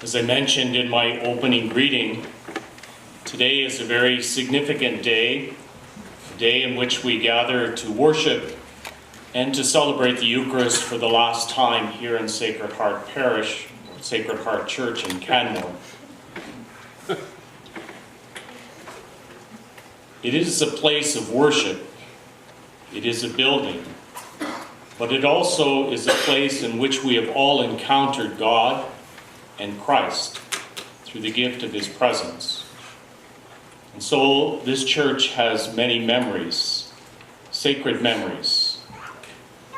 As I mentioned in my opening greeting, today is a very significant day, a day in which we gather to worship and to celebrate the Eucharist for the last time here in Sacred Heart Parish, or Sacred Heart Church in Canmore. It is a place of worship. It is a building. But it also is a place in which we have all encountered God and Christ through the gift of his presence. And so this church has many memories, sacred memories,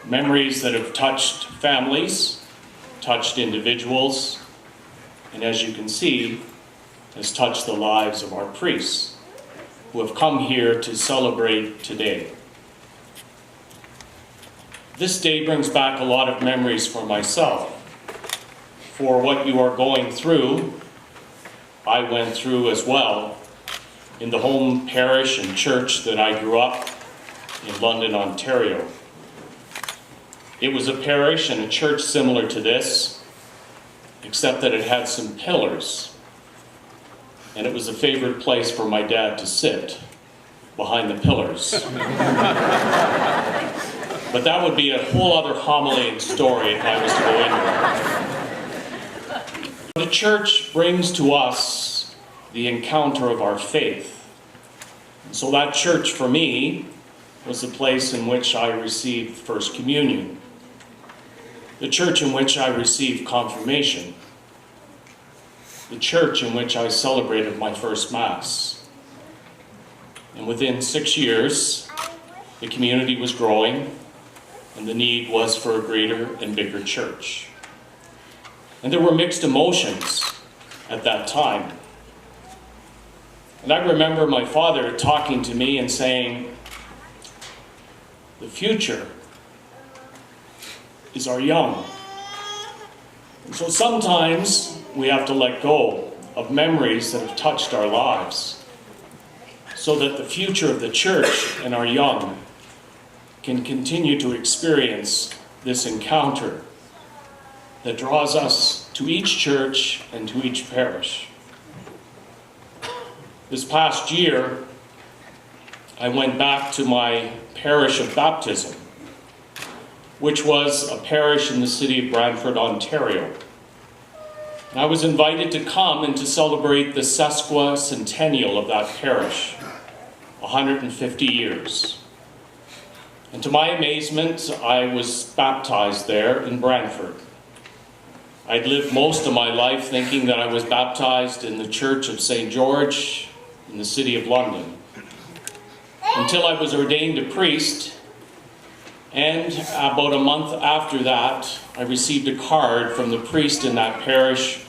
memories that have touched families, touched individuals, and as you can see, has touched the lives of our priests who have come here to celebrate today. This day brings back a lot of memories for myself. For what you are going through, I went through as well in the home parish and church that I grew up in London, Ontario. It was a parish and a church similar to this, except that it had some pillars. And it was a favorite place for my dad to sit, behind the pillars. But that would be a whole other homily and story if I was to go into it. The church brings to us the encounter of our faith. And so that church for me was the place in which I received First Communion, the church in which I received confirmation, the church in which I celebrated my first Mass. And within 6 years, the community was growing, and the need was for a greater and bigger church. And there were mixed emotions at that time. And I remember my father talking to me and saying, the future is our young. And so sometimes we have to let go of memories that have touched our lives so that the future of the church and our young can continue to experience this encounter that draws us to each church and to each parish. This past year, I went back to my parish of baptism, which was a parish in the city of Brantford, Ontario. And I was invited to come and to celebrate the sesquicentennial of that parish, 150 years. And to my amazement, I was baptized there in Brantford. I'd lived most of my life thinking that I was baptized in the Church of St. George in the city of London, until I was ordained a priest, and about a month after that, I received a card from the priest in that parish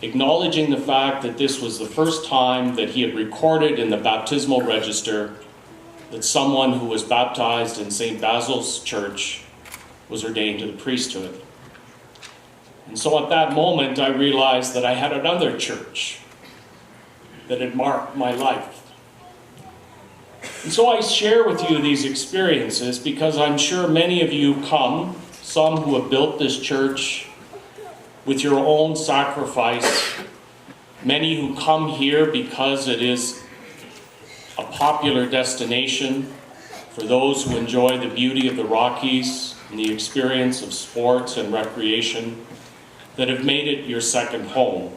acknowledging the fact that this was the first time that he had recorded in the baptismal register that someone who was baptized in St. Basil's Church was ordained to the priesthood. And so at that moment, I realized that I had another church that had marked my life. And so I share with you these experiences because I'm sure many of you come, some who have built this church with your own sacrifice, many who come here because it is a popular destination for those who enjoy the beauty of the Rockies and the experience of sports and recreation that have made it your second home.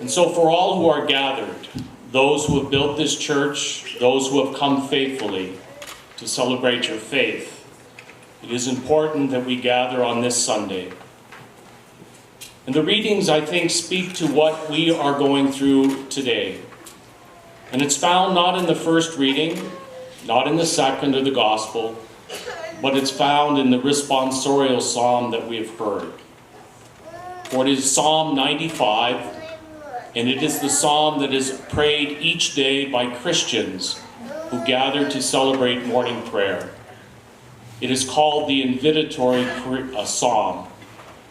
And so for all who are gathered, those who have built this church, those who have come faithfully to celebrate your faith, it is important that we gather on this Sunday. And the readings, I think, speak to what we are going through today. And it's found not in the first reading, not in the second or the gospel, but it's found in the responsorial psalm that we have heard. For it is Psalm 95, and it is the psalm that is prayed each day by Christians who gather to celebrate morning prayer. It is called the invitatory psalm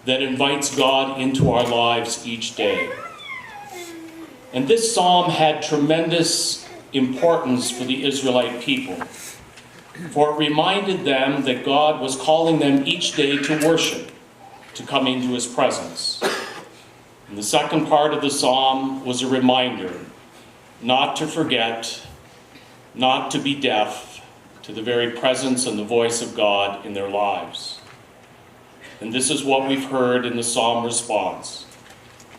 that invites God into our lives each day. And this psalm had tremendous importance for the Israelite people, for it reminded them that God was calling them each day to worship, to come into his presence. And the second part of the psalm was a reminder not to forget, not to be deaf to the very presence and the voice of God in their lives. And this is what we've heard in the psalm response.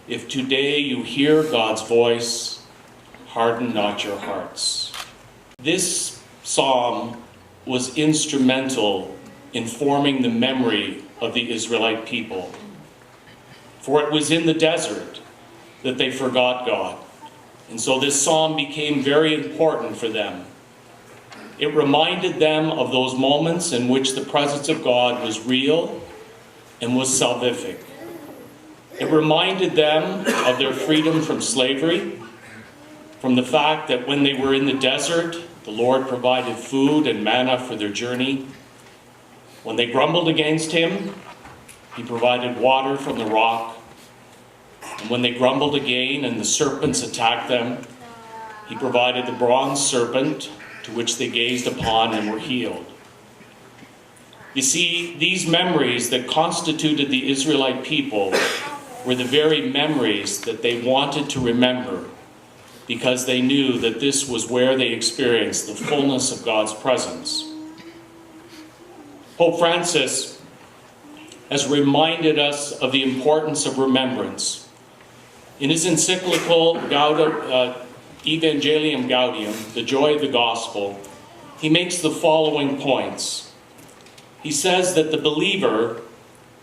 If today you hear God's voice, harden not your hearts. This psalm was instrumental in forming the memory of the Israelite people. For it was in the desert that they forgot God. And so this psalm became very important for them. It reminded them of those moments in which the presence of God was real and was salvific. It reminded them of their freedom from slavery, from the fact that when they were in the desert, the Lord provided food and manna for their journey. When they grumbled against him, he provided water from the rock. And when they grumbled again and the serpents attacked them, he provided the bronze serpent to which they gazed upon and were healed. You see, these memories that constituted the Israelite people were the very memories that they wanted to remember, because they knew that this was where they experienced the fullness of God's presence. Pope Francis has reminded us of the importance of remembrance. In his encyclical Evangelium Gaudium, the Joy of the Gospel, he makes the following points. He says that the believer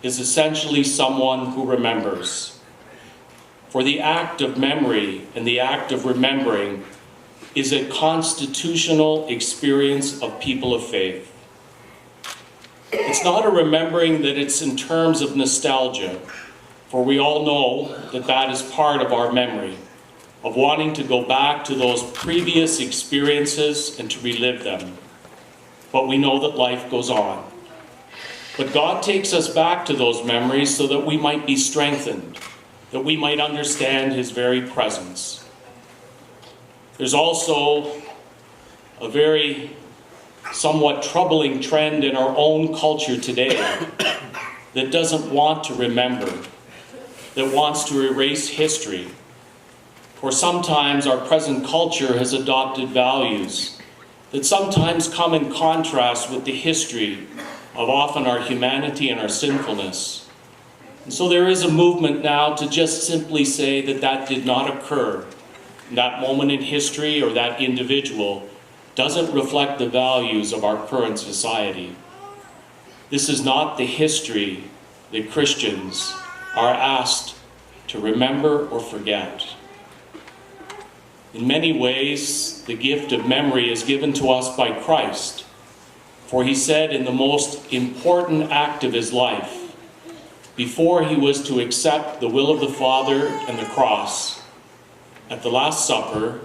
is essentially someone who remembers. For the act of memory and the act of remembering is a constitutional experience of people of faith. It's not a remembering that it's in terms of nostalgia, for we all know that that is part of our memory, of wanting to go back to those previous experiences and to relive them. But we know that life goes on. But God takes us back to those memories so that we might be strengthened, that we might understand his very presence. There's also a very somewhat troubling trend in our own culture today that doesn't want to remember, that wants to erase history. For sometimes our present culture has adopted values that sometimes come in contrast with the history of often our humanity and our sinfulness. And so there is a movement now to just simply say that that did not occur. That moment in history or that individual doesn't reflect the values of our current society. This is not the history that Christians are asked to remember or forget. In many ways, the gift of memory is given to us by Christ. For he said in the most important act of his life, before he was to accept the will of the Father and the cross, at the Last Supper,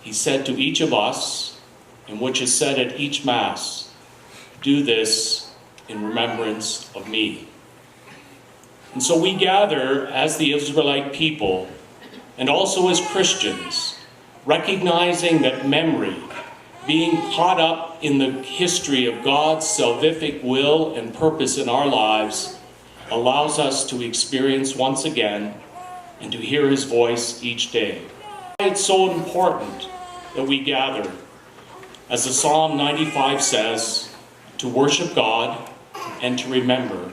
he said to each of us, and which is said at each Mass, do this in remembrance of me. And so we gather as the Israelite people, and also as Christians, recognizing that memory, being caught up in the history of God's salvific will and purpose in our lives, allows us to experience once again and to hear his voice each day. It's so important that we gather, as the Psalm 95 says, to worship God and to remember,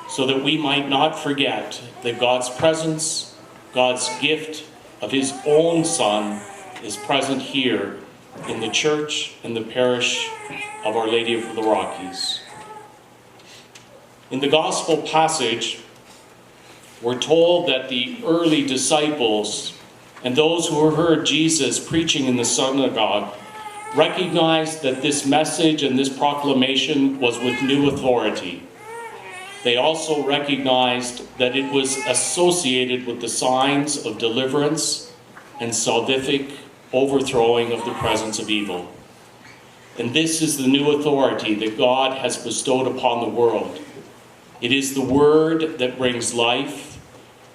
so that we might not forget that God's presence, God's gift of his own Son, is present here in the church and the parish of Our Lady of the Rockies. In the gospel passage, we're told that the early disciples and those who heard Jesus preaching in the synagogue recognized that this message and this proclamation was with new authority. They also recognized that it was associated with the signs of deliverance and salvific overthrowing of the presence of evil. And this is the new authority that God has bestowed upon the world. It is the word that brings life,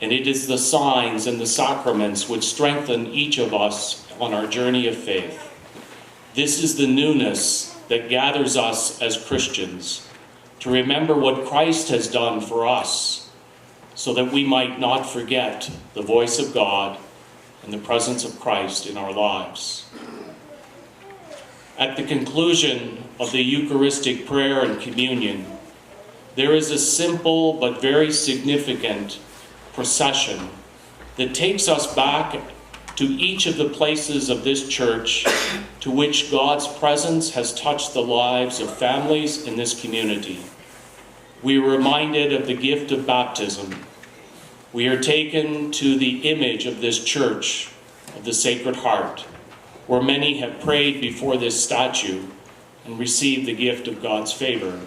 and it is the signs and the sacraments which strengthen each of us on our journey of faith. This is the newness that gathers us as Christians, to remember what Christ has done for us, so so that we might not forget the voice of God and the presence of Christ in our lives. At the conclusion of the Eucharistic prayer and communion, there is a simple but very significant procession that takes us back to each of the places of this church to which God's presence has touched the lives of families in this community. We are reminded of the gift of baptism. We are taken to the image of this church, of the Sacred Heart, where many have prayed before this statue and received the gift of God's favor.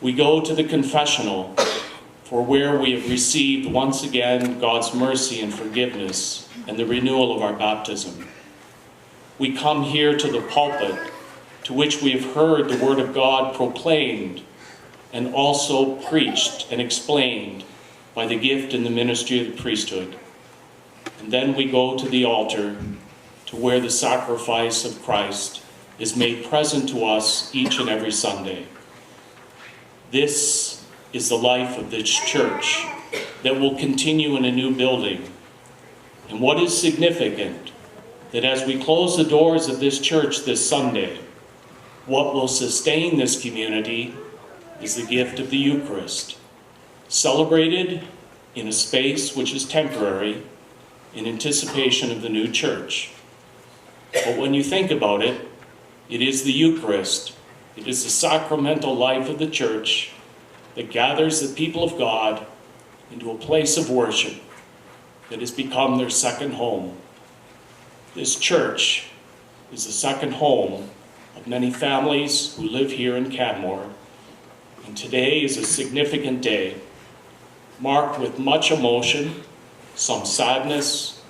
We go to the confessional, for where we have received once again God's mercy and forgiveness and the renewal of our baptism. We come here to the pulpit, to which we have heard the word of God proclaimed and also preached and explained by the gift and the ministry of the priesthood. And then we go to the altar, to where the sacrifice of Christ is made present to us each and every Sunday. This is the life of this church that will continue in a new building. And what is significant, that as we close the doors of this church this Sunday, what will sustain this community is the gift of the Eucharist, celebrated in a space which is temporary in anticipation of the new church. But when you think about it, it is the Eucharist, it is the sacramental life of the church that gathers the people of God into a place of worship that has become their second home. This church is the second home of many families who live here in Canmore, and today is a significant day, marked with much emotion, some sadness,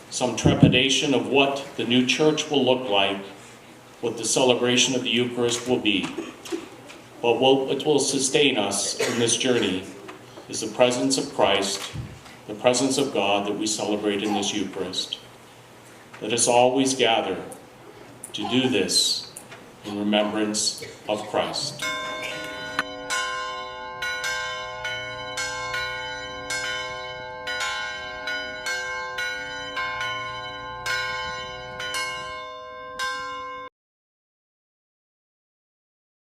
some trepidation of what the new church will look like, what the celebration of the Eucharist will be. But what will sustain us in this journey is the presence of Christ, the presence of God that we celebrate in this Eucharist. Let us always gather to do this in remembrance of Christ.